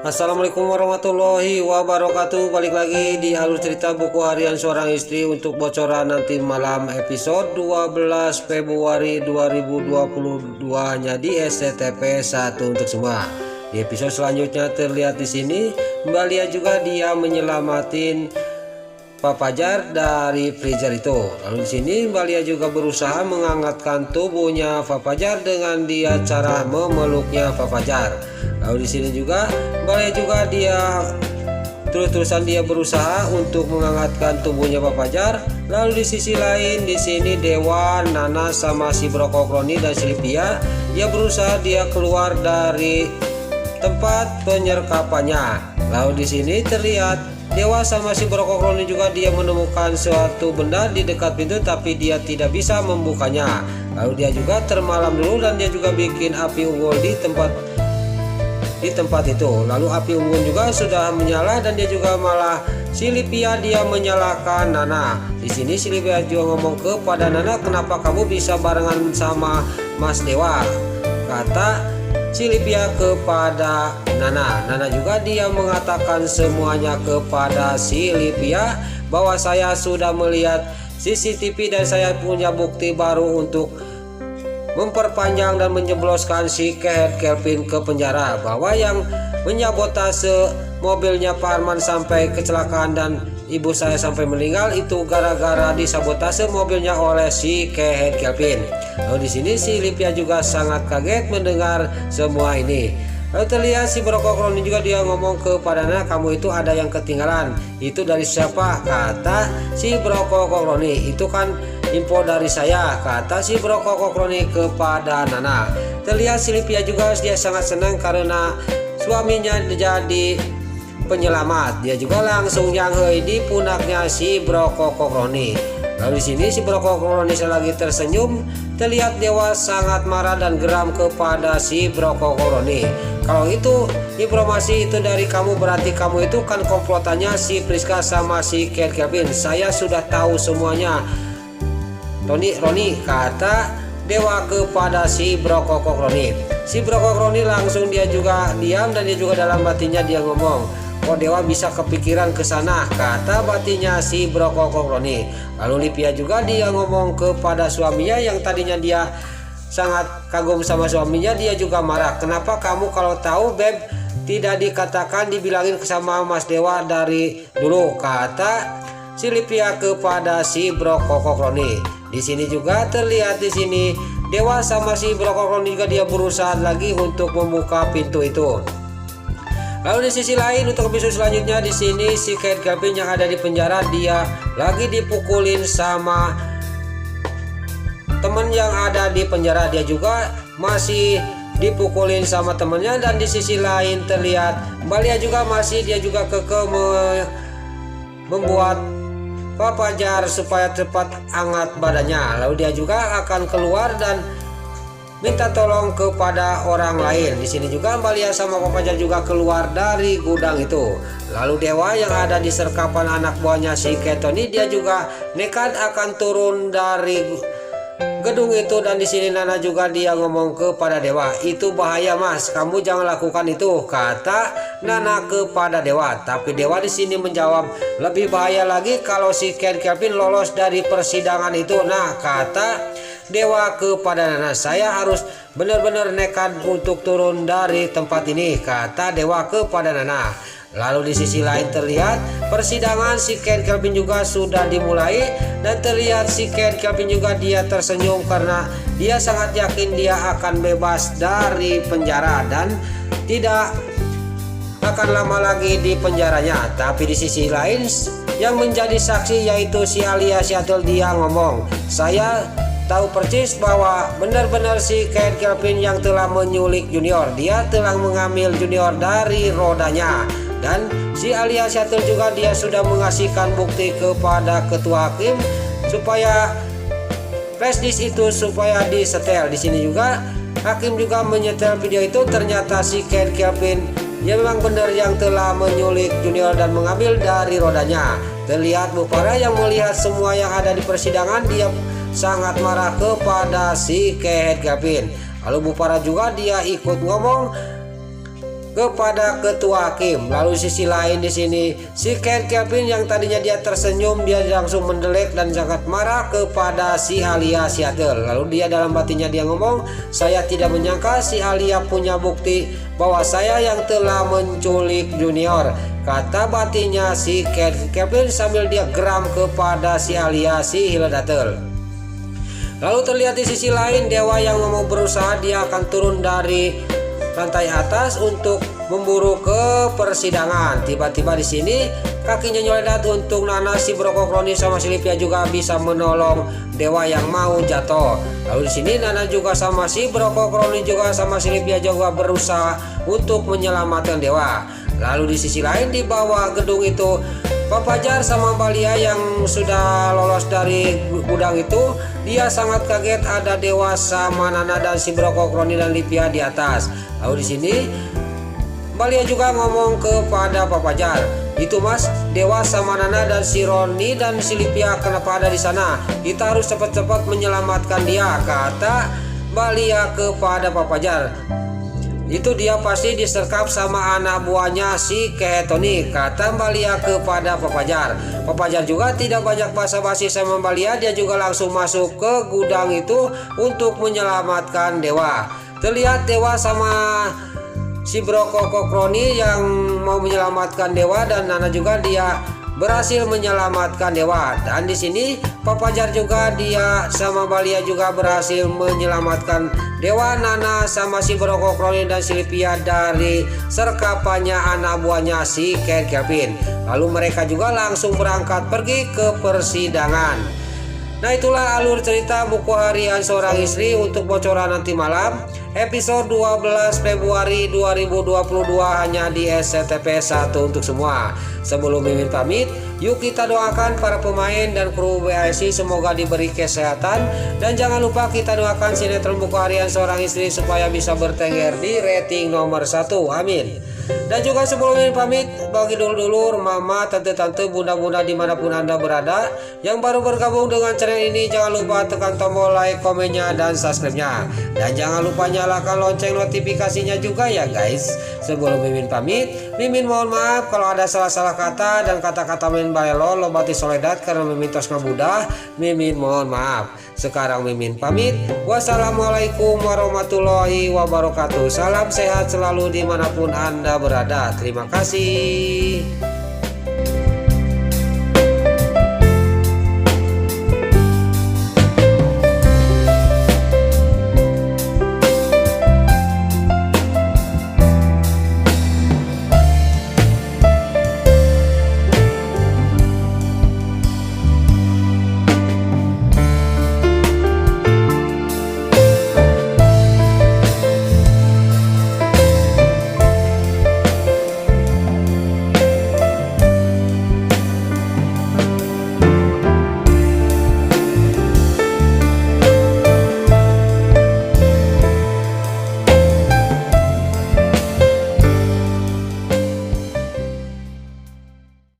Assalamualaikum warahmatullahi wabarakatuh. Balik lagi di alur cerita buku harian seorang istri untuk bocoran nanti malam episode 12 Februari 2022 hanya di SCTP 1 untuk semua. Di episode selanjutnya terlihat di sini Mbak Lia juga dia menyelamatin Pak Fajar dari freezer itu. Lalu di sini Mbak Lia juga berusaha menghangatkan tubuhnya Pak Fajar dengan dia cara memeluknya Pak Fajar. Lalu di sini juga Mbak Lia juga dia terus-terusan dia berusaha untuk menghangatkan tubuhnya Pak Fajar. Lalu di sisi lain di sini Dewa, Nana sama si Brokokroni dan Silvia dia berusaha dia keluar dari tempat penyerkapannya. Lalu di sini terlihat Dewa sama si Brokokroni juga dia menemukan suatu benda di dekat pintu tapi dia tidak bisa membukanya. Lalu dia juga termalam dulu dan dia juga bikin api unggul di tempat itu. Lalu api unggun juga sudah menyala dan dia juga malah Silvia dia menyalakan Nana. Di sini Silvia juga ngomong kepada Nana, "Kenapa kamu bisa barengan sama Mas Dewa?" Kata Silvia kepada Nana. Nana juga dia mengatakan semuanya kepada Silvia bahwa saya sudah melihat CCTV dan saya punya bukti baru untuk memperpanjang dan menjebloskan si Kevin ke penjara, bahwa yang menyabotase mobilnya Pak Arman sampai kecelakaan dan ibu saya sampai meninggal itu gara-gara disabotase mobilnya oleh si Kevin. Lalu di sini Silvia juga sangat kaget mendengar semua ini. Lalu terlihat si Brokokroni juga dia ngomong kepadanya, "Kamu itu ada yang ketinggalan. Itu dari siapa?" Kata si Brokokroni. "Itu kan info dari saya," kata si Brokokroni kepada Nana. Terlihat Silvia juga dia sangat senang karena suaminya jadi penyelamat. Dia juga langsung nyanghei di punaknya si Brokokroni. Lalu di sini si Brokokroni lagi tersenyum. Terlihat Dewa sangat marah dan geram kepada si Brokokroni. "Kalau itu informasi itu dari kamu berarti kamu itu kan komplotannya si Priska sama si Kevin. Saya sudah tahu semuanya, Roni," kata Dewa kepada si Brokokroni. Si Brokokroni langsung dia juga diam dan dia juga dalam batinnya dia ngomong, "Oh, Dewa bisa kepikiran ke sana," kata batinnya si Brokokroni. Lalu Livia juga dia ngomong kepada suaminya yang tadinya dia sangat kagum sama suaminya, dia juga marah. "Kenapa kamu kalau tahu Beb tidak dikatakan dibilangin sama Mas Dewa dari dulu," kata si Livia kepada si Brokokroni. Di sini juga terlihat di sini Dewa sama si Brokokroni juga dia berusaha lagi untuk membuka pintu itu. Lalu di sisi lain untuk episode selanjutnya di sini si Kevin yang ada di penjara dia lagi dipukulin sama teman yang ada di penjara, dia juga masih dipukulin sama temennya. Dan di sisi lain terlihat Mbak Lia juga masih dia juga kekeh membuat Pak Fajar supaya cepat hangat badannya. Lalu dia juga akan keluar dan minta tolong kepada orang lain. Di sini juga Mbak Lia sama Pak Fajar juga keluar dari gudang itu. Lalu Dewa yang ada di serkapan anak buahnya si Ketoni dia juga nekat akan turun dari gedung itu. Dan di sini Nana juga dia ngomong kepada Dewa, "Itu bahaya Mas, kamu jangan lakukan itu," kata Nana kepada Dewa. Tapi Dewa di sini menjawab, "Lebih bahaya lagi kalau si Kevin lolos dari persidangan itu." Nah, kata Dewa kepada Nana, "Saya harus benar-benar nekat untuk turun dari tempat ini," kata Dewa kepada Nana. Lalu di sisi lain terlihat persidangan si Kevin juga sudah dimulai. Dan terlihat si Kevin juga dia tersenyum karena dia sangat yakin dia akan bebas dari penjara dan tidak akan lama lagi di penjaranya. Tapi di sisi lain yang menjadi saksi yaitu si Alia Siatul dia ngomong, "Saya tahu persis bahwa benar-benar si Kevin yang telah menyulik Junior. Dia telah mengambil Junior dari rodanya." Dan si Alia Siatul juga dia sudah mengasihkan bukti kepada ketua hakim supaya flash disk itu supaya disetel. Di sini juga hakim juga menyetel video itu. Ternyata si Kevin dia memang benar yang telah menyulik Junior dan mengambil dari rodanya. Terlihat Bu Farah yang melihat semua yang ada di persidangan dia sangat marah kepada si Kevin. Lalu Bu Farah juga dia ikut ngomong kepada ketua hakim. Lalu sisi lain di sini si Kevin yang tadinya dia tersenyum, dia langsung mendelek dan sangat marah kepada si Alia Seattle. Lalu dia dalam batinnya dia ngomong, saya tidak menyangka si Alia punya bukti bahwa saya yang telah menculik Junior, kata batinnya si Kevin sambil dia geram kepada si Alia si Hildatel. Lalu terlihat di sisi lain Dewa yang mau berusaha dia akan turun dari lantai atas untuk memburu ke persidangan. Tiba-tiba di sini kakinya nyoledat untuk Nana, si Brokokroni sama si Livia juga bisa menolong Dewa yang mau jatuh. Lalu di sini Nana juga sama si Brokokroni juga sama si Livia juga berusaha untuk menyelamatkan Dewa. Lalu di sisi lain di bawah gedung itu Pak Fajar sama Balia yang sudah lolos dari gudang itu, dia sangat kaget ada Dewa sama Nana dan si Brokokroni dan Livia di atas. Lalu di sini Balia juga ngomong kepada Pak Fajar, itu mas, Dewa sama Nana dan si Roni dan si Livia kenapa ada di sana? Kita harus cepat-cepat menyelamatkan dia, kata Balia kepada Pak Fajar. Itu dia pasti diserkap sama anak buahnya si Tony, kata Balia kepada Pak Fajar. Pak Fajar juga tidak banyak basa-basi sama Balia, dia juga langsung masuk ke gudang itu untuk menyelamatkan Dewa. Terlihat Dewa sama si Brokokroni yang mau menyelamatkan Dewa dan Nana juga dia berhasil menyelamatkan Dewa. Dan di sini Pak Fajar juga dia sama Balia juga berhasil menyelamatkan Dewa, Nana sama si Brokokroni dan si Livia dari serkapannya anak buahnya si Kevin. Lalu mereka juga langsung berangkat pergi ke persidangan. Nah, itulah alur cerita buku harian seorang istri untuk bocoran nanti malam episode 12 Februari 2022 hanya di SCTV 1 untuk semua. Sebelum Mimin pamit, yuk kita doakan para pemain dan kru BASI semoga diberi kesehatan, dan jangan lupa kita doakan sinetron buku harian seorang istri supaya bisa bertengger di rating nomor 1. Amin. Dan juga sebelum Mimin pamit, bagi dulur-dulur, mama, tante-tante, bunda-bunda dimanapun anda berada yang baru bergabung dengan channel ini, jangan lupa tekan tombol like, komennya, dan subscribe-nya. Dan jangan lupa nyalakan lonceng notifikasinya juga ya guys. Sebelum Mimin pamit, Mimin mohon maaf kalau ada salah-salah kata dan kata-kata Mimin balelo lobati soledat karena Mimin tos ngabudah. Mimin mohon maaf. Sekarang Mimin pamit. Wassalamualaikum warahmatullahi wabarakatuh. Salam sehat selalu dimanapun anda berada. Terima kasih.